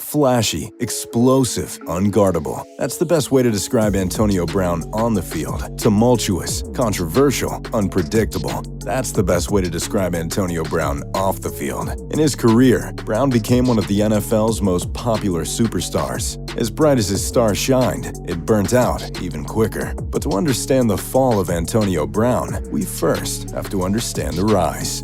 Flashy, explosive, unguardable. That's the best way to describe Antonio Brown on the field. Tumultuous, controversial, unpredictable. That's the best way to describe Antonio Brown off the field. In his career, Brown became one of the NFL's most popular superstars. As bright as his star shined, it burnt out even quicker. But to understand the fall of Antonio Brown, we first have to understand the rise.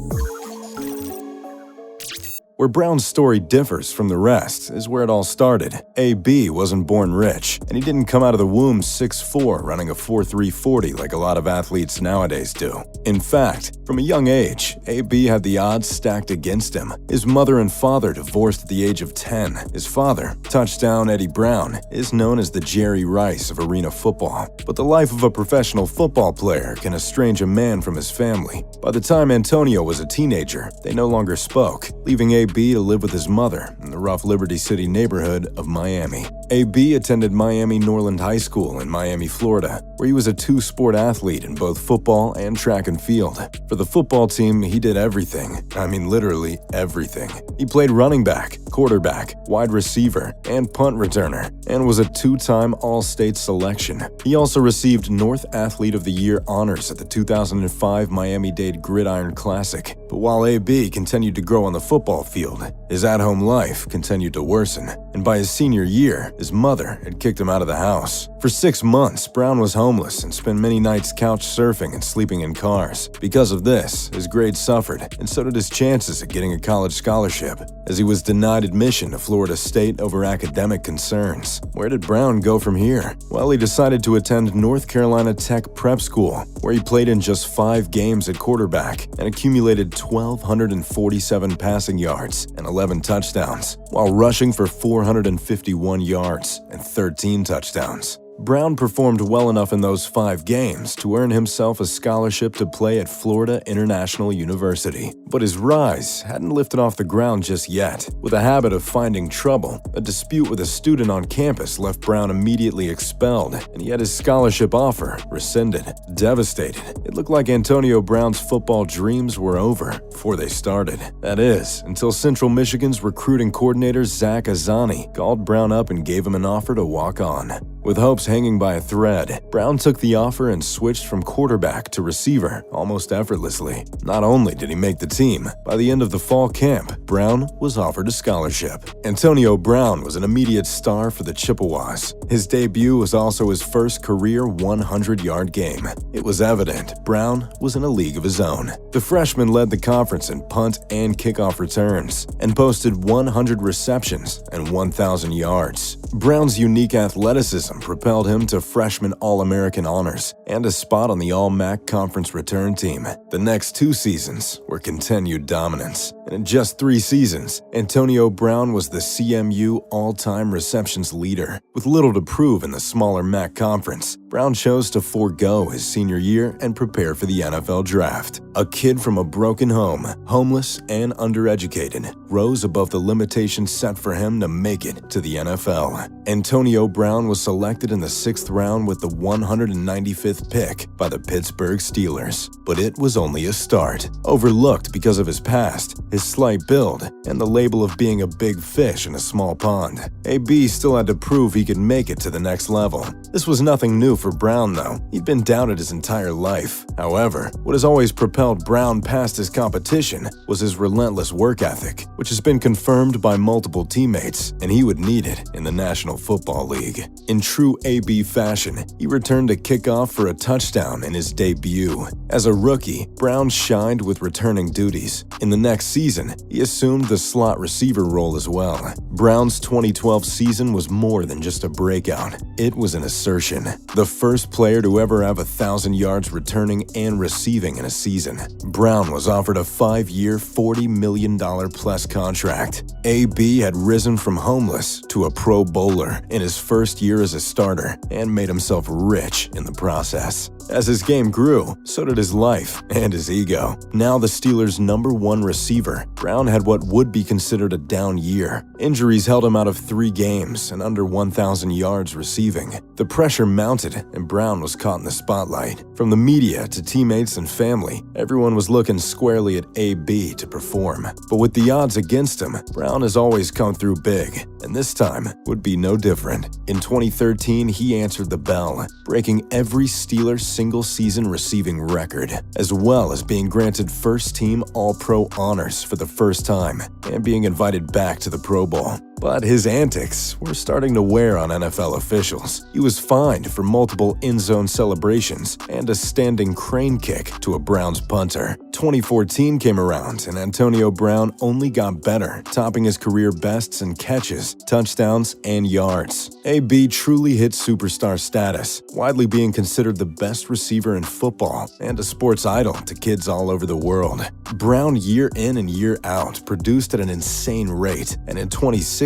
Where Brown's story differs from the rest is where it all started. AB wasn't born rich, and he didn't come out of the womb 6'4", running a 4.3 40 like a lot of athletes nowadays do. In fact, from a young age, AB had the odds stacked against him. His mother and father divorced at the age of 10. His father, Touchdown Eddie Brown, is known as the Jerry Rice of arena football. But the life of a professional football player can estrange a man from his family. By the time Antonio was a teenager, they no longer spoke, leaving AB to live with his mother in the rough Liberty City neighborhood of Miami. AB attended Miami Norland High School in Miami, Florida, where he was a two-sport athlete in both football and track and field. For the football team, he did everything. I mean literally everything. He played running back, quarterback, wide receiver, and punt returner, and was a two-time All-State selection. He also received North Athlete of the Year honors at the 2005 Miami-Dade Gridiron Classic. But while AB continued to grow on the football field, his at-home life continued to worsen, and by his senior year, his mother had kicked him out of the house. For 6 months, Brown was homeless and spent many nights couch surfing and sleeping in cars. Because of this, his grades suffered, and so did his chances at getting a college scholarship, as he was denied admission to Florida State over academic concerns. Where did Brown go from here? Well, he decided to attend North Carolina Tech Prep School, where he played in just 5 games at quarterback and accumulated 1,247 passing yards and 11 touchdowns, while rushing for 451 yards and 13 touchdowns. Brown performed well enough in those 5 games to earn himself a scholarship to play at Florida International University. But his rise hadn't lifted off the ground just yet. With a habit of finding trouble, a dispute with a student on campus left Brown immediately expelled, and he had his scholarship offer rescinded. Devastated, it looked like Antonio Brown's football dreams were over before they started. That is, until Central Michigan's recruiting coordinator Zach Azzani called Brown up and gave him an offer to walk on. With hopes hanging by a thread, Brown took the offer and switched from quarterback to receiver almost effortlessly. Not only did he make the team, by the end of the fall camp, Brown was offered a scholarship. Antonio Brown was an immediate star for the Chippewas. His debut was also his first career 100-yard game. It was evident Brown was in a league of his own. The freshman led the conference in punt and kickoff returns and posted 100 receptions and 1,000 yards. Brown's unique athleticism propelled him to freshman All-American honors and a spot on the All-MAC Conference return team. The next 2 seasons were continued dominance, and in just 3 seasons, Antonio Brown was the CMU all-time receptions leader. With little to prove in the smaller MAC Conference, Brown chose to forego his senior year and prepare for the NFL draft. A kid from a broken home, homeless and undereducated, rose above the limitations set for him to make it to the NFL. Antonio Brown was selected in the 6th round with the 195th pick by the Pittsburgh Steelers. But it was only a start. Overlooked because of his past, his slight build, and the label of being a big fish in a small pond, AB still had to prove he could make it to the next level. This was nothing new for Brown, though. He'd been doubted his entire life. However, what has always propelled Brown past his competition was his relentless work ethic, which has been confirmed by multiple teammates, and he would need it in the National Football League. In true AB fashion, he returned a kickoff for a touchdown in his debut. As a rookie, Brown shined with returning duties. In the next season, he assumed the slot receiver role as well. Brown's 2012 season was more than just a breakout. It was an assertion. The first player to ever have 1,000 yards returning and receiving in a season. Brown was offered a 5-year, $40 million plus contract. AB had risen from homeless to a Pro Bowler in his first year as a starter and made himself rich in the process. As his game grew, so did his life and his ego. Now the Steelers' #1 receiver, Brown had what would be considered a down year. Injuries held him out of 3 games and under 1,000 yards receiving. The The pressure mounted, and Brown was caught in the spotlight. From the media to teammates and family, everyone was looking squarely at AB to perform. But with the odds against him, Brown has always come through big, and this time would be no different. In 2013, he answered the bell, breaking every Steelers single-season receiving record, as well as being granted first-team All-Pro honors for the first time and being invited back to the Pro Bowl. But his antics were starting to wear on NFL officials. He was fined for multiple in-zone celebrations and a standing crane kick to a Browns punter. 2014 came around, and Antonio Brown only got better, topping his career bests in catches, touchdowns, and yards. AB truly hit superstar status, widely being considered the best receiver in football and a sports idol to kids all over the world. Brown, year in and year out, produced at an insane rate, and in 2016,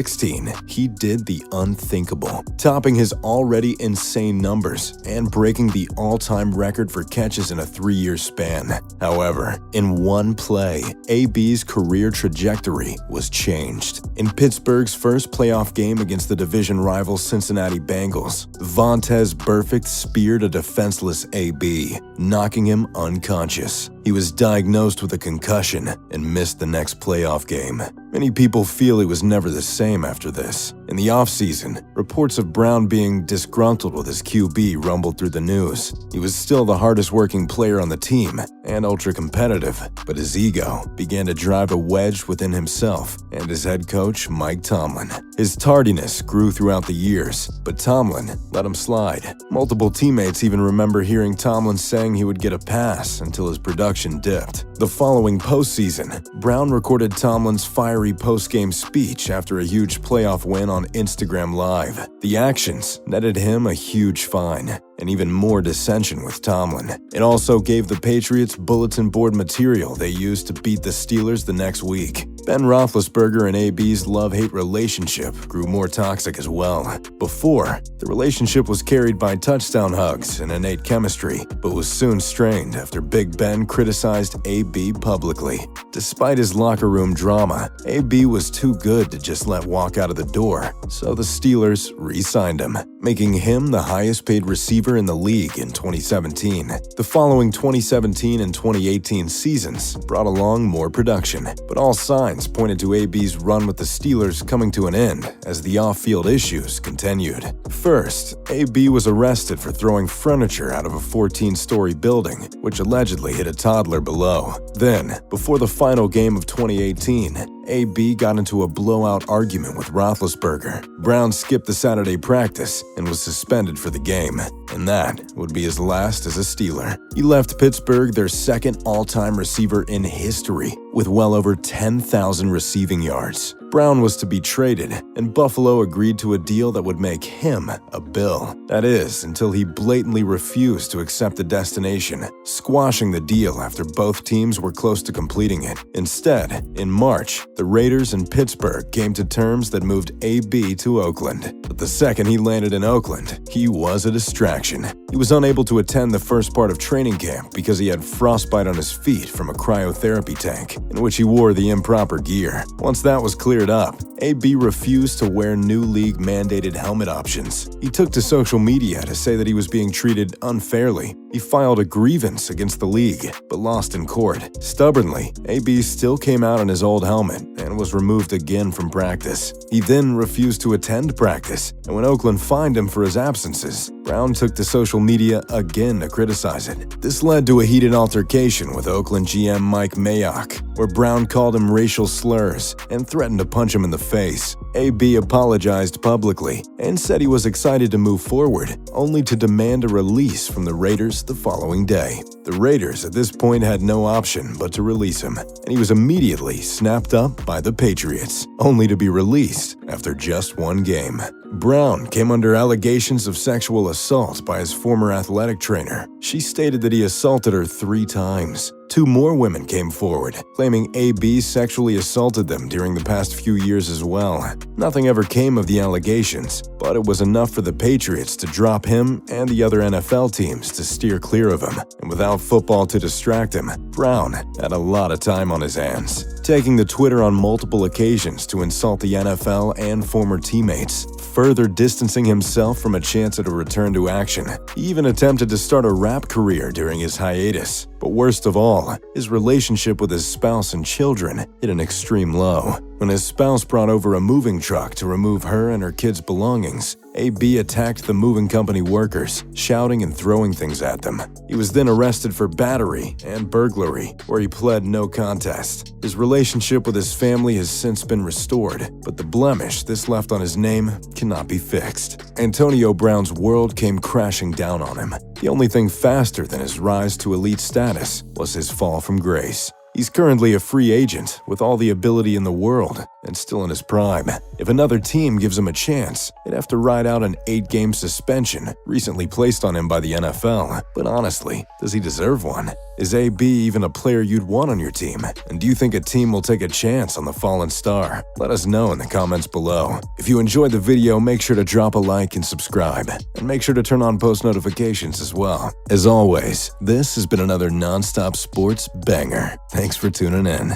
he did the unthinkable, topping his already insane numbers and breaking the all-time record for catches in a 3-year span. However, in one play, AB's career trajectory was changed. In Pittsburgh's first playoff game against the division rival Cincinnati Bengals, Vontaze Burfict speared a defenseless AB, knocking him unconscious. He was diagnosed with a concussion and missed the next playoff game. Many people feel he was never the same after this. In the offseason, reports of Brown being disgruntled with his QB rumbled through the news. He was still the hardest-working player on the team and ultra-competitive, but his ego began to drive a wedge within himself and his head coach, Mike Tomlin. His tardiness grew throughout the years, but Tomlin let him slide. Multiple teammates even remember hearing Tomlin saying he would get a pass until his production dipped. The following postseason, Brown recorded Tomlin's fiery post-game speech after a huge playoff win on Instagram Live. The actions netted him a huge fine and even more dissension with Tomlin. It also gave the Patriots bulletin board material they used to beat the Steelers the next week. Ben Roethlisberger and AB's love-hate relationship grew more toxic as well. Before, the relationship was carried by touchdown hugs and innate chemistry, but was soon strained after Big Ben criticized AB publicly. Despite his locker room drama, AB was too good to just let walk out of the door, so the Steelers re-signed him, making him the highest-paid receiver in the league in 2017. The following 2017 and 2018 seasons brought along more production, but all signs pointed to AB's run with the Steelers coming to an end as the off-field issues continued. First, AB was arrested for throwing furniture out of a 14-story building, which allegedly hit a toddler below. Then, before the final game of 2018, AB got into a blowout argument with Roethlisberger. Brown skipped the Saturday practice and was suspended for the game, and that would be his last as a Steeler. He left Pittsburgh their second all-time receiver in history, with well over 10,000 receiving yards. Brown was to be traded, and Buffalo agreed to a deal that would make him a Bill. That is, until he blatantly refused to accept the destination, squashing the deal after both teams were close to completing it. Instead, in March, the Raiders and Pittsburgh came to terms that moved AB to Oakland. But the second he landed in Oakland, he was a distraction. He was unable to attend the first part of training camp because he had frostbite on his feet from a cryotherapy tank, in which he wore the improper gear. Once that was cleared up, AB refused to wear new league-mandated helmet options. He took to social media to say that he was being treated unfairly. He filed a grievance against the league, but lost in court. Stubbornly, AB still came out in his old helmet and was removed again from practice. He then refused to attend practice, and when Oakland fined him for his absences, Brown took to social media again to criticize it. This led to a heated altercation with Oakland GM Mike Mayock, where Brown called him racial slurs and threatened to punch him in the face. AB apologized publicly and said he was excited to move forward, only to demand a release from the Raiders the following day. The Raiders at this point had no option but to release him, and he was immediately snapped up by the Patriots, only to be released after just one game. Brown came under allegations of sexual assault by his former athletic trainer. She stated that he assaulted her 3 times. 2 more women came forward, claiming AB sexually assaulted them during the past few years as well. Nothing ever came of the allegations, but it was enough for the Patriots to drop him and the other NFL teams to steer clear of him. And without football to distract him, Brown had a lot of time on his hands. taking to Twitter on multiple occasions to insult the NFL and former teammates, further distancing himself from a chance at a return to action. He even attempted to start a rap career during his hiatus. But worst of all, his relationship with his spouse and children hit an extreme low. When his spouse brought over a moving truck to remove her and her kids' belongings, AB attacked the moving company workers, shouting and throwing things at them. He was then arrested for battery and burglary, where he pled no contest. His relationship with his family has since been restored, but the blemish this left on his name cannot be fixed. Antonio Brown's world came crashing down on him. The only thing faster than his rise to elite status was his fall from grace. He's currently a free agent with all the ability in the world and still in his prime. If another team gives him a chance, they'd have to ride out an 8-game suspension recently placed on him by the NFL. But honestly, does he deserve one? Is AB even a player you'd want on your team? And do you think a team will take a chance on the fallen star? Let us know in the comments below. If you enjoyed the video, make sure to drop a like and subscribe. And make sure to turn on post notifications as well. As always, this has been another non-stop sports banger. Thanks for tuning in.